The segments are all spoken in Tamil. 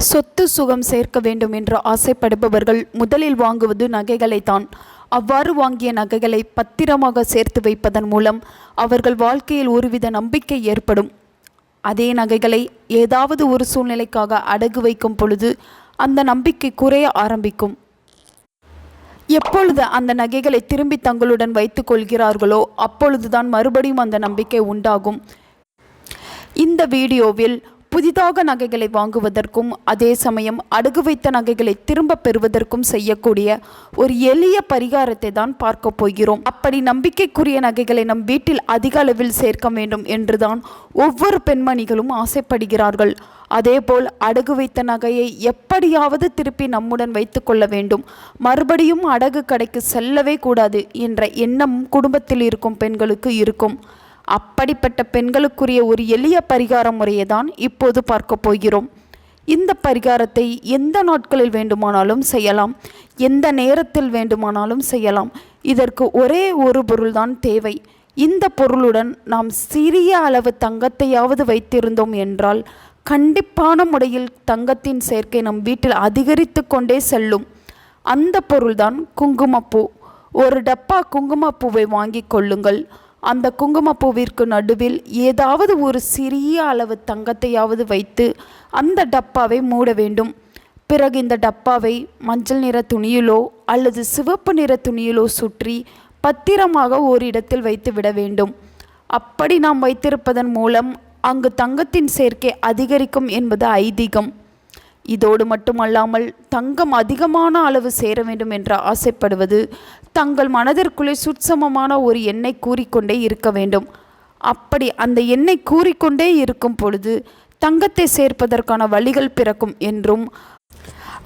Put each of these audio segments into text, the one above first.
சொத்து சுகம் சேர்க்க வேண்டும் என்று ஆசைப்படுபவர்கள் முதலில் வாங்குவது நகைகளைத்தான். அவ்வாறு வாங்கிய நகைகளை பத்திரமாக சேர்த்து வைப்பதன் மூலம் அவர்கள் வாழ்க்கையில் ஒருவித நம்பிக்கை ஏற்படும். அதே நகைகளை ஏதாவது ஒரு சூழ்நிலைக்காக அடகு வைக்கும் பொழுது அந்த நம்பிக்கை குறைய ஆரம்பிக்கும். எப்பொழுது அந்த நகைகளை திரும்பி தங்களுடன் வைத்துக் கொள்கிறார்களோ அப்பொழுதுதான் மறுபடியும் அந்த நம்பிக்கை உண்டாகும். இந்த வீடியோவில் புதிதாக நகைகளை வாங்குவதற்கும் அதே சமயம் அடகு வைத்த நகைகளை திரும்ப பெறுவதற்கும் செய்யக்கூடிய ஒரு எளிய பரிகாரத்தை தான் பார்க்க போகிறோம். அப்படி நம்பிக்கைக்குரிய நகைகளை நம் வீட்டில் அதிக அளவில் சேர்க்க வேண்டும் என்றுதான் ஒவ்வொரு பெண்மணிகளும் ஆசைப்படுகிறார்கள். அதேபோல் அடகு வைத்த நகையை எப்படியாவது திருப்பி நம்முடன் வைத்து கொள்ள வேண்டும், மறுபடியும் அடகு கடைக்கு செல்லவே கூடாது என்ற எண்ணம் குடும்பத்தில் இருக்கும் பெண்களுக்கு இருக்கும். அப்படிப்பட்ட பெண்களுக்குரிய ஒரு எளிய பரிகார முறையை தான் இப்போது பார்க்க போகிறோம். இந்த பரிகாரத்தை எந்த நாட்களில் வேண்டுமானாலும் செய்யலாம், எந்த நேரத்தில் வேண்டுமானாலும் செய்யலாம். இதற்கு ஒரே ஒரு பொருள்தான் தேவை. இந்த பொருளுடன் நாம் சிறிய அளவு தங்கத்தையாவது வைத்திருந்தோம் என்றால் கண்டிப்பான முறையில் தங்கத்தின் சேர்க்கை நம் வீட்டில் அதிகரித்து கொண்டே செல்லும். அந்த பொருள்தான் குங்குமப்பூ. ஒரு டப்பா குங்குமப்பூவை வாங்கி கொள்ளுங்கள். அந்த குங்குமப்பூவிற்கு நடுவில் ஏதாவது ஒரு சிறிய அளவு தங்கத்தையாவது வைத்து அந்த டப்பாவை மூட வேண்டும். பிறகு இந்த டப்பாவை மஞ்சள் நிற துணியிலோ அல்லது சிவப்பு நிற துணியிலோ சுற்றி பத்திரமாக ஒரு இடத்தில் வைத்து விட வேண்டும். அப்படி நாம் வைத்திருப்பதன் மூலம் அங்கு தங்கத்தின் சேர்க்கை அதிகரிக்கும் என்பது ஐதீகம். இதோடு மட்டுமல்லாமல் தங்கம் அதிகமான அளவு சேர வேண்டும் என்று ஆசைப்படுவது தங்கள் மனதிற்குள்ளே சுட்சமமான ஒரு எண்ணை கூறிக்கொண்டே இருக்க வேண்டும். அப்படி அந்த எண்ணை கூறிக்கொண்டே இருக்கும் பொழுது தங்கத்தை சேர்ப்பதற்கான வழிகள் பிறக்கும் என்றும்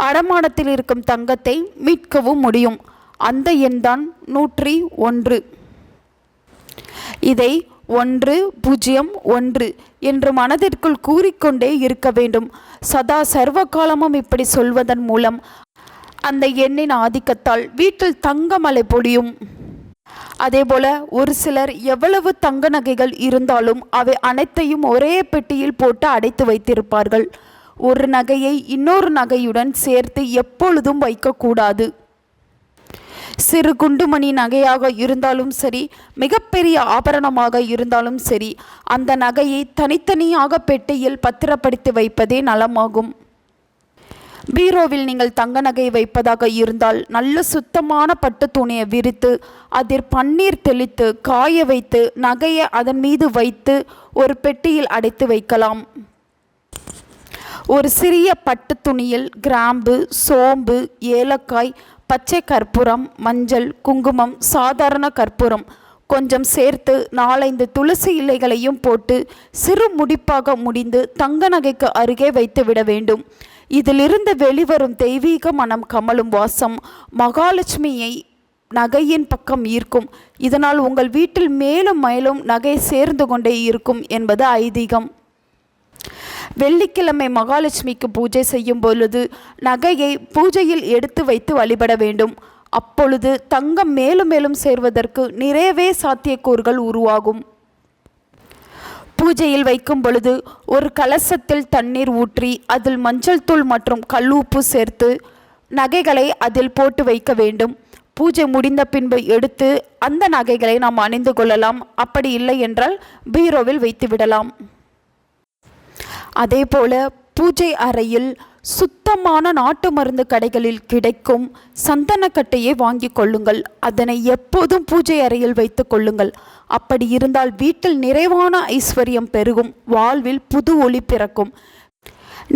அடமானத்தில் இருக்கும் தங்கத்தை மீட்கவும் முடியும். அந்த எண்தான் 101. இதை 101 என்று மனதிற்குள் கூறிக்கொண்டே இருக்க வேண்டும். சதா சர்வ காலமும் இப்படி சொல்வதன் மூலம் அந்த எண்ணின் ஆதிக்கத்தால் வீட்டில் தங்க மழை பொழியும். அதேபோல ஒரு சிலர் எவ்வளவு தங்க நகைகள் இருந்தாலும் அவை அனைத்தையும் ஒரே பெட்டியில் போட்டு அடைத்து வைத்திருப்பார்கள். ஒரு நகையை இன்னொரு நகையுடன் சேர்த்து எப்பொழுதும் வைக்கக்கூடாது. சிறு குண்டுமணி நகையாக இருந்தாலும் சரி, மிகப்பெரிய ஆபரணமாக இருந்தாலும் சரி, அந்த நகையை தனித்தனியாக பெட்டியில் பத்திரப்படுத்தி வைப்பதே நலமாகும். பீரோவில் நீங்கள் தங்க நகை வைப்பதாக இருந்தால் நல்ல சுத்தமான பட்டு துணியை விரித்து அதில் பன்னீர் தெளித்து காய வைத்து நகையை அதன் மீது வைத்து ஒரு பெட்டியில் அடைத்து வைக்கலாம். ஒரு சிறிய பட்டு துணியில் கிராம்பு, சோம்பு, ஏலக்காய், பச்சை கற்பூரம், மஞ்சள், குங்குமம், சாதாரண கற்பூரம் கொஞ்சம் சேர்த்து 4-5 துளசி இலைகளையும் போட்டு சிறு முடிப்பாக முடிந்து தங்க நகைக்கு அருகே வைத்து விட வேண்டும். இதிலிருந்து வெளிவரும் தெய்வீக மனம் கமலும் வாசம் மகாலட்சுமியை நகையின் பக்கம் ஈர்க்கும். இதனால் உங்கள் வீட்டில் மேலும் மேலும் நகை சேர்ந்து கொண்டே இருக்கும் என்பது ஐதீகம். வெள்ளிக்கிழமை மகாலட்சுமிக்கு பூஜை செய்யும் பொழுது நகையை பூஜையில் எடுத்து வைத்து வழிபட வேண்டும். அப்பொழுது தங்கம் மேலும் மேலும் சேர்வதற்கு நிறையவே சாத்தியக்கூறுகள் உருவாகும். பூஜையில் வைக்கும் பொழுது ஒரு கலசத்தில் தண்ணீர் ஊற்றி அதில் மஞ்சள் தூள் மற்றும் கல்லுப்பு சேர்த்து நகைகளை அதில் போட்டு வைக்க வேண்டும். பூஜை முடிந்த பின்பு எடுத்து அந்த நகைகளை நாம் அணிந்து கொள்ளலாம். அப்படி இல்லை என்றால் பீரோவில் வைத்து விடலாம். அதேபோல பூஜை அறையில் சுத்தமான நாட்டு மருந்து கடைகளில் கிடைக்கும் சந்தனக்கட்டையை வாங்கி கொள்ளுங்கள். அதனை எப்போதும் பூஜை அறையில் வைத்து கொள்ளுங்கள். அப்படி இருந்தால் வீட்டில் நிறைவான ஐஸ்வர்யம் பெருகும், வாழ்வில் புது ஒளி பிறக்கும்,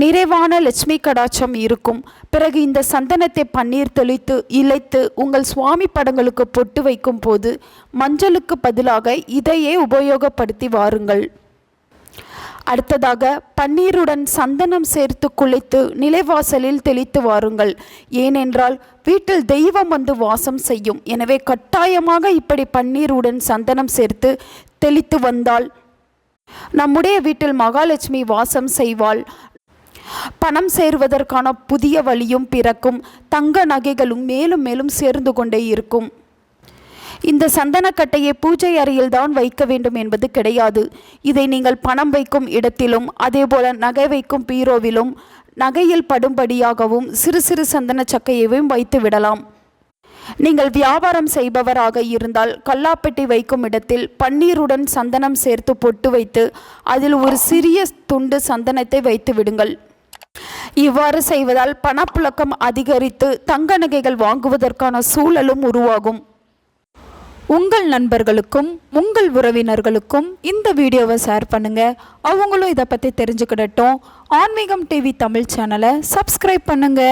நிறைவான லட்சுமி கடாட்சம் இருக்கும். பிறகு இந்த சந்தனத்தை பன்னீர் தெளித்து இழைத்து உங்கள் சுவாமி படங்களுக்கு பொட்டு வைக்கும் போது மஞ்சளுக்கு பதிலாக இதையே உபயோகப்படுத்தி வாருங்கள். அடுத்ததாக பன்னீருடன் சந்தனம் சேர்த்து குளித்து நிலைவாசலில் தெளித்து வாருங்கள். ஏனென்றால் வீட்டில் தெய்வம் வந்து வாசம் செய்யும். எனவே கட்டாயமாக இப்படி பன்னீருடன் சந்தனம் சேர்த்து தெளித்து வந்தால் நம்முடைய வீட்டில் மகாலட்சுமி வாசம் செய்வாள். பணம் சேருவதற்கான புதிய வழியும் பிறக்கும். தங்க நகைகளும் மேலும் மேலும் சேர்ந்து கொண்டே இருக்கும். இந்த சந்தனக்கட்டையை பூஜை அறையில் தான் வைக்க வேண்டும் என்பது கிடையாது. இதை நீங்கள் பணம் வைக்கும் இடத்திலும் அதேபோல நகை வைக்கும் பீரோவிலும் நகையில் படும்படியாகவும் சிறு சிறு சந்தன சக்கையையும் வைத்து விடலாம். நீங்கள் வியாபாரம் செய்பவராக இருந்தால் கல்லாப்பெட்டி வைக்கும் இடத்தில் பன்னீருடன் சந்தனம் சேர்த்து பொட்டு வைத்து அதில் ஒரு சிறிய துண்டு சந்தனத்தை வைத்து விடுங்கள். இவ்வாறு செய்வதால் பணப்புழக்கம் அதிகரித்து தங்க நகைகள் வாங்குவதற்கான சூழலும் உருவாகும். உங்கள் நண்பர்களுக்கும் உங்கள் உறவினர்களுக்கும் இந்த வீடியோவை ஷேர் பண்ணுங்க. அவங்களும் இதை பற்றி தெரிஞ்சுக்கிடட்டும். ஆன்மீகம் டிவி தமிழ் சேனலை சப்ஸ்கிரைப் பண்ணுங்க.